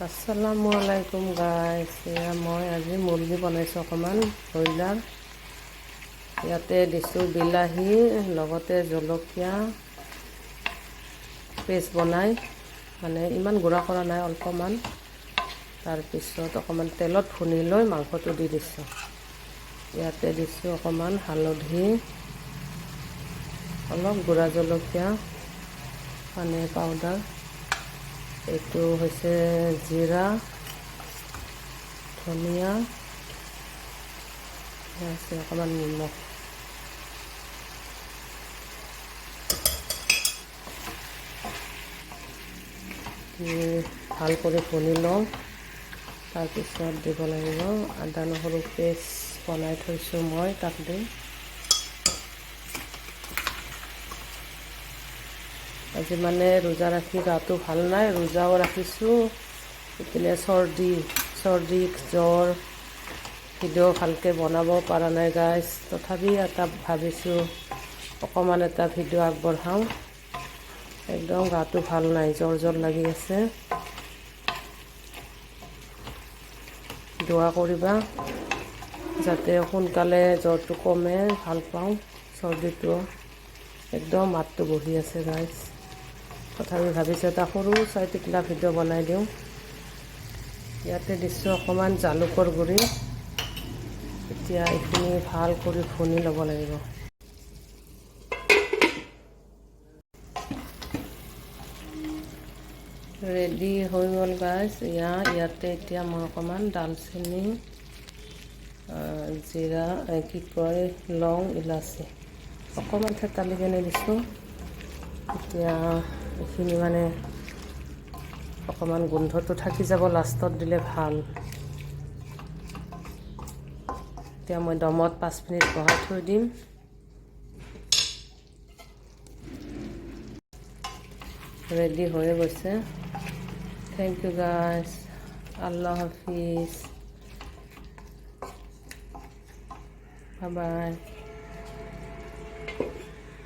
আসসালামু আলাইকুম গাইছ। মই আজি মুৰ্গী বনাইছোঁ অকণমান ব্ৰইলাৰ। ইয়াতে দিছোঁ বিলাহী, লগতে জলকীয়া পেষ্ট বনাই, মানে ইমান গুড়া কৰা নাই, অল্পমান। তাৰপিছত অকণমান তেলত ভুনি লৈ মাংসটো দি দিছোঁ। ইয়াতে দিছোঁ অকণমান হালধি, অলপ গুড়া জলকীয়া, পানী পাউডাৰ, এইটো হৈছে জিৰা, ধনিয়া, আছে অকণমান নিমখ। ভাল কৰি ভুনি লওঁ। তাৰপিছত দিব লাগিব আদা নহৰু পেষ্ট বনাই থৈছোঁ মই, তাক দিম। আজি মানে ৰোজা ৰাখি গাটো ভাল নাই, ৰোজাও ৰাখিছোঁ। ইপিনে চৰ্দি জ্বৰ, ভিডিঅ' ভালকৈ বনাব পৰা নাই গাইছ। তথাপি এটা ভাবিছোঁ অকণমান এটা ভিডিঅ' আগবঢ়াওঁ। একদম গাটো ভাল নাই, জ্বৰ লাগি আছে। দোৱা কৰিবা যাতে সোনকালে জ্বৰটো কমে, ভাল পাওঁ। চৰ্দিটো একদম মাতটো বহি আছে গাইছ। তথাপি ভাবিছোঁ এটা সৰু চাই টিকলা ভিডিঅ' বনাই দিওঁ। ইয়াতে দিছোঁ অকণমান জালুকৰ গুড়ি। এতিয়া এইখিনি ভাল কৰি ভুনি ল'ব লাগিব। ৰেডি হৈ গ'ল গাইছ। ইয়াতে এতিয়া মই অকণমান ডালচেনি, জিৰা, লং, ইলাচি অকণমান থেতালি কেনে দিছোঁ। এতিয়া এইখিনি মানে অকণমান গোন্ধটো থাকি যাব, লাষ্টত দিলে ভাল। এতিয়া মই দমত 5 মিনিট বহাই থৈ দিম। ৰেডি হৈয়ে গৈছে। থেংক ইউ গাইছ। Allah Hafiz, bye bye.